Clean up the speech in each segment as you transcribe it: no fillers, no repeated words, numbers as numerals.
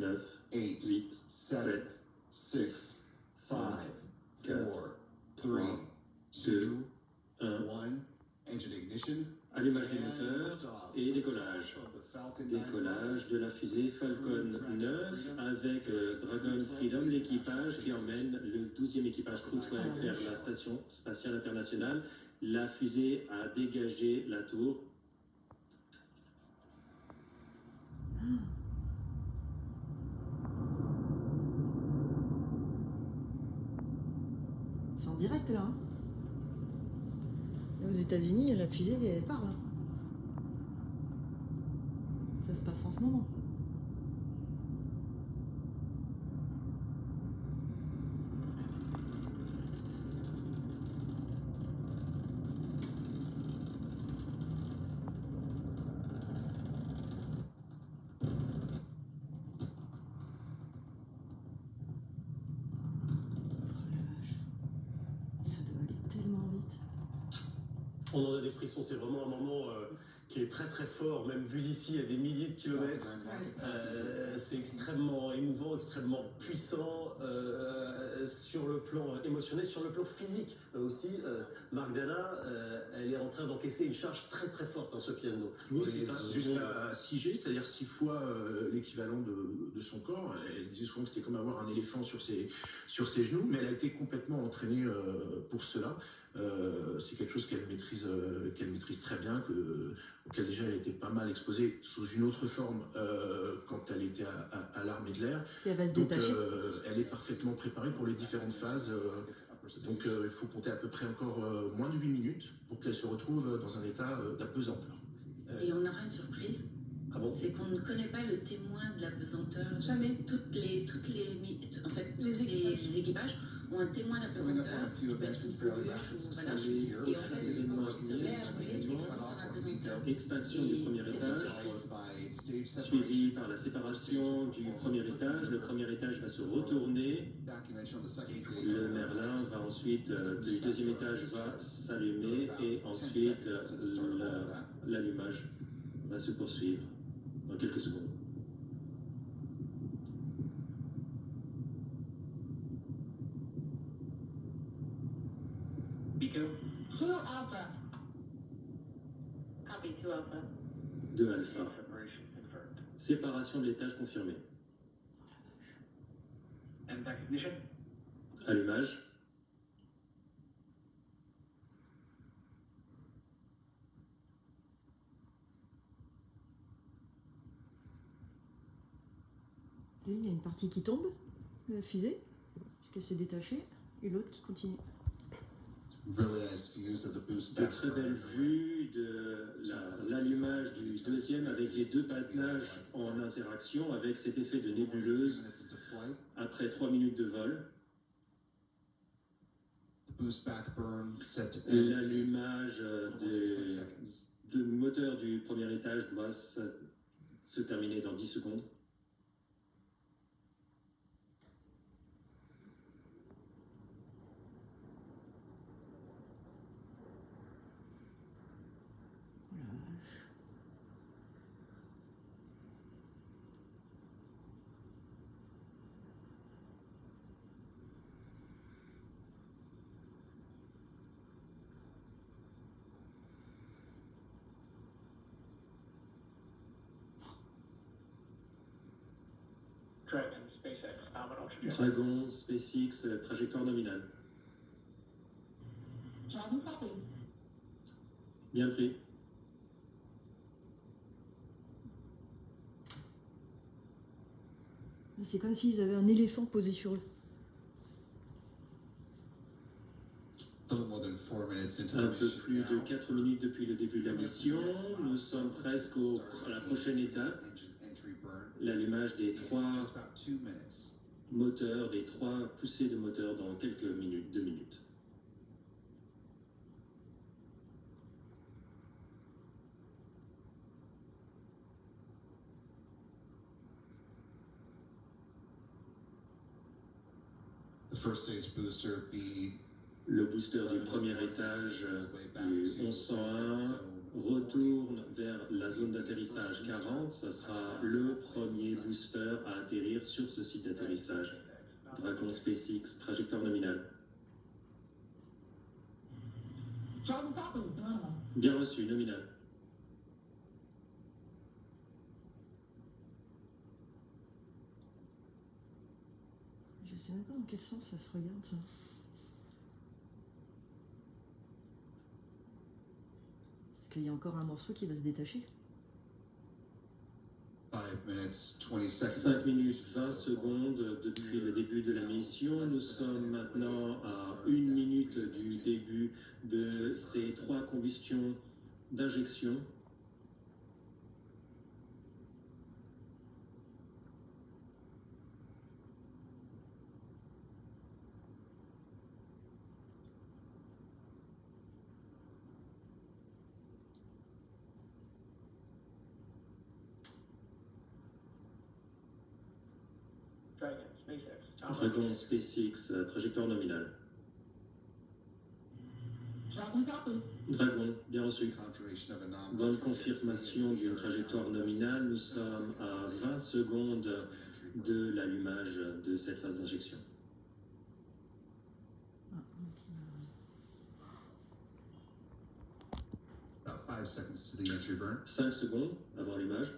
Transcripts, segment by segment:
9, 8, 7, 6, 5, 4, 3, 2, 1. Allumage des moteurs et décollage. Décollage de la fusée Falcon 9 avec Dragon Freedom, l'équipage qui emmène le 12e équipage Crew 12 vers la station spatiale internationale. La fusée a dégagé la tour. C'est en direct là. Aux États-Unis, la fusée elle part là. Ça se passe en ce moment. On en a des frissons, c'est vraiment un moment qui est très très fort, même vu d'ici à des milliers de kilomètres. C'est extrêmement émouvant, extrêmement puissant sur le plan émotionnel, sur le plan physique aussi. Mark Dana, elle est en train d'encaisser une charge très très forte, hein, Sophie Anno. Oui, c'est ça, jusqu'à 6G, c'est-à-dire 6 fois l'équivalent de son corps. Elle disait souvent que c'était comme avoir un éléphant sur ses genoux, mais elle a été complètement entraînée pour cela. C'est quelque chose qu'elle maîtrise très bien, auquel déjà elle a été pas mal exposée sous une autre forme quand elle était à l'armée de l'air. Et elle va se donc détacher. elle est parfaitement préparée pour les différentes phases. Donc il faut compter à peu près encore moins de 8 minutes pour qu'elle se retrouve dans un état d'apesanteur. Et on aura une surprise. Ah bon? C'est qu'on ne connaît pas le témoin de la pesanteur. Jamais. Tous les équipages ont un témoin d'apesanteur, qui peut être une peluche, ou voilà. Et en fait, c'est quand il se met à brûler, c'est qu'ils sont en apesanteur. Extinction du premier étage, suivi par la séparation du premier étage. Le premier étage va se retourner. Le Merlin va ensuite, du deuxième étage va s'allumer et ensuite l'allumage va se poursuivre dans quelques secondes. Pico? 2 Alpha. Copy 2 Alpha. 2 Alpha. Separation confirmed. Séparation de l'étage confirmée. And back ignition? Allumage. Il y a une partie qui tombe de la fusée, puisqu'elle s'est détachée, et l'autre qui continue. De très belles vues de l'allumage du deuxième avec les deux patenages en interaction avec cet effet de nébuleuse après 3 minutes de vol. L'allumage du moteur du premier étage doit se terminer dans 10 secondes. Dragon, SpaceX, nominal trajectory. Dragon, SpaceX, trajectoire nominale. Dragon copy. Bien pris. C'est comme s'ils avaient un éléphant posé sur eux. Un peu plus de 4 minutes depuis le début de la mission. Nous sommes presque à la prochaine étape. L'allumage des 3 moteurs, des 3 poussées de moteurs dans quelques minutes, 2 minutes. Le booster du premier étage du 1101 retourne vers la zone d'atterrissage 40, ça sera le premier booster à atterrir sur ce site d'atterrissage. Dragon SpaceX, trajectoire nominale. Dragon copy. Bien reçu, nominal. Je sais même pas dans quel sens ça se regarde, ça. Parce qu'il y a encore un morceau qui va se détacher. 5 minutes 20 secondes depuis le début de la mission. Nous sommes maintenant à 1 minute du début de ces 3 combustions d'injection. Dragon SpaceX, trajectoire nominale. Dragon copy. Dragon, bien reçu. Bonne confirmation d'une trajectoire nominale. Nous sommes à 20 secondes de l'allumage de cette phase d'injection. Ah, ok. 5 secondes avant l'allumage.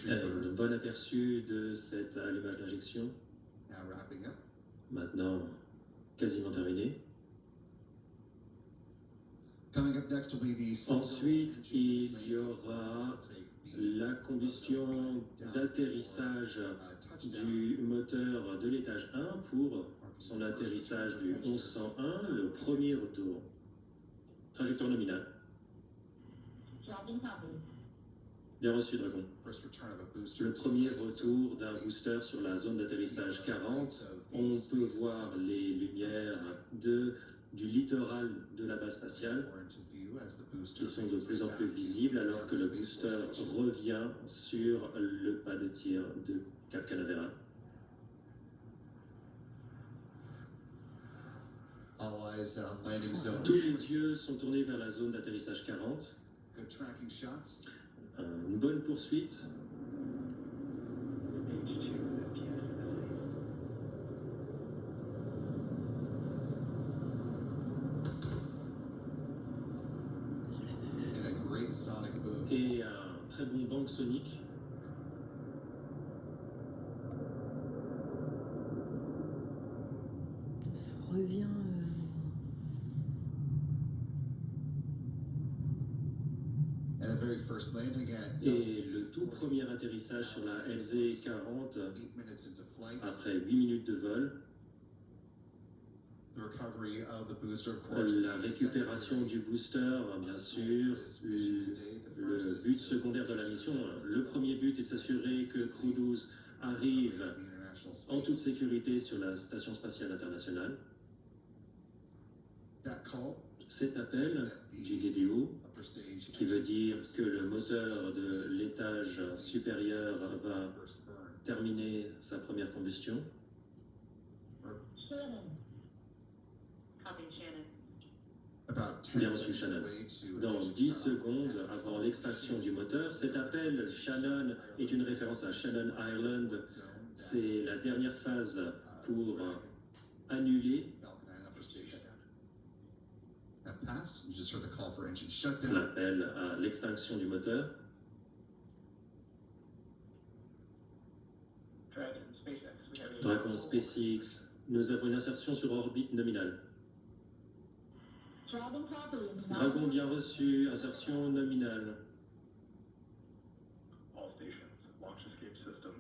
Un bon aperçu de cet allumage d'injection. Maintenant, quasiment terminé. Ensuite, il y aura la combustion d'atterrissage du moteur de l'étage 1 pour son atterrissage du 1101, le premier retour. Trajectoire nominale. Dragon copy. Bien reçu, Dragon. Le premier retour d'un booster sur la zone d'atterrissage 40. On peut voir les lumières du littoral de la base spatiale qui sont de plus en plus visibles alors que le booster revient sur le pas de tir de Cap Canaveral. Tous les yeux sont tournés vers la zone d'atterrissage 40. Une bonne poursuite. Et un très bon bang sonique. Ça revient. Et le tout premier atterrissage sur la LZ-40 après 8 minutes de vol. La récupération du booster, bien sûr, le but secondaire de la mission. Le premier but est de s'assurer que Crew 12 arrive en toute sécurité sur la Station spatiale internationale. Cet appel du DDO, qui veut dire que le moteur de l'étage supérieur va terminer sa première combustion. Shannon. Copy, Shannon. Bien reçu, Shannon. Dans 10 secondes avant l'extinction du moteur, cet appel Shannon est une référence à Shannon Island. C'est la dernière phase pour annuler l'appel à l'extinction du moteur. Dragon SpaceX, nous avons une insertion sur orbite nominale. Dragon copy. Dragon bien reçu, insertion nominale.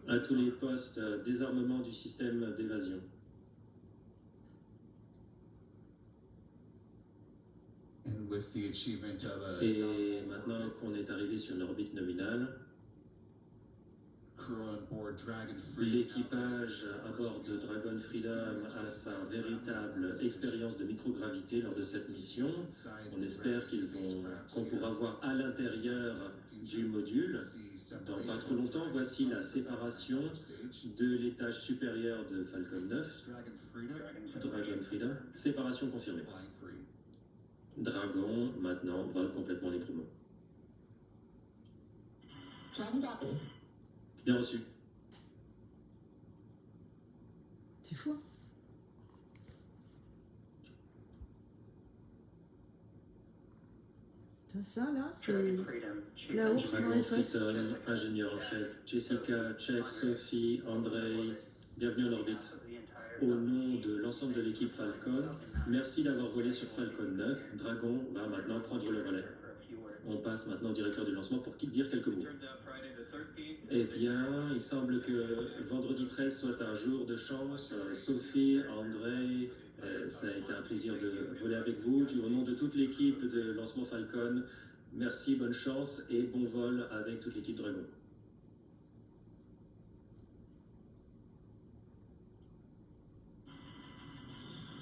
À tous les postes, désarmement du système d'évasion. Et maintenant qu'on est arrivé sur l'orbite nominale, l'équipage à bord de Dragon Freedom a sa véritable expérience de microgravité lors de cette mission. On espère qu'on pourra voir à l'intérieur du module. Dans pas trop longtemps, voici la séparation de l'étage supérieur de Falcon 9, Dragon Freedom. Séparation confirmée. Dragon, maintenant, vole complètement librement. Bien reçu. C'est fou. Hein. Ça, là, c'est Dragon Freedom, Chief là-haut, dans Dragon les fesses. Freedom, ingénieur en chef. Jessica, Check, Sophie, Andrei, bienvenue en orbite. of the entire Au nom de l'ensemble de l'équipe Falcon, merci d'avoir volé sur Falcon 9. Dragon va maintenant prendre le relais. for a few words. On passe maintenant au directeur du lancement pour dire quelques mots. Turns out Friday the 13th Eh bien, il semble que vendredi 13 soit un jour de chance. Sophie, Andrei, ça a été un plaisir de voler avec vous. Au nom de toute l'équipe de lancement Falcon, merci, bonne chance et bon vol avec toute l'équipe Dragon.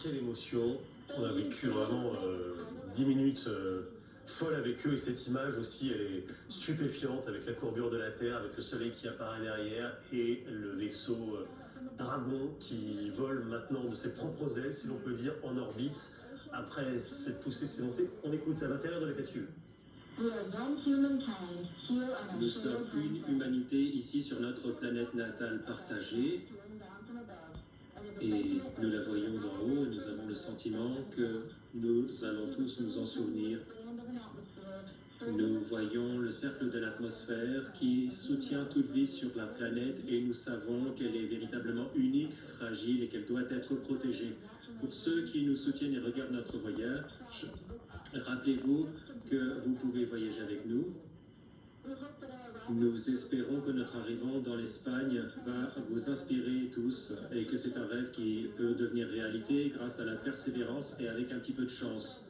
Quelle émotion. On a vécu vraiment 10 minutes folles avec eux et cette image aussi, elle est stupéfiante avec la courbure de la Terre, avec le soleil qui apparaît derrière et le vaisseau Dragon qui vole maintenant de ses propres ailes, si l'on peut dire, en orbite. Après cette poussée, cette montée, on écoute à l'intérieur de la capsule. Nous sommes une humanité ici sur notre planète natale partagée et nous la voyons d'en haut et nous avons le sentiment que nous allons tous nous en souvenir. Nous voyons le cercle de l'atmosphère qui soutient toute vie sur la planète et nous savons qu'elle est véritablement unique, fragile et qu'elle doit être protégée. Pour ceux qui nous soutiennent et regardent notre voyage, rappelez-vous que vous pouvez voyager avec nous. Nous espérons que notre arrivée dans l'Espagne va vous inspirer tous et que c'est un rêve qui peut devenir réalité grâce à la persévérance et avec un petit peu de chance.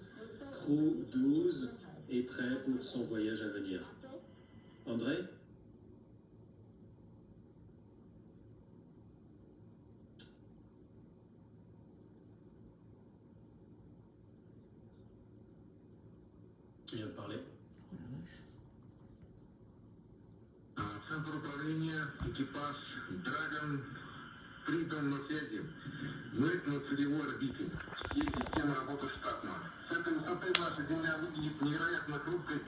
Crew 12 est prêt pour son voyage à venir. André ? Qui vient de parler. Центр управления, экипаж, Dragon Freedom на связи. Мы на целевой орбите. Все системы работают штатно. С этой высоты наша Земля выглядит невероятно хрупкой.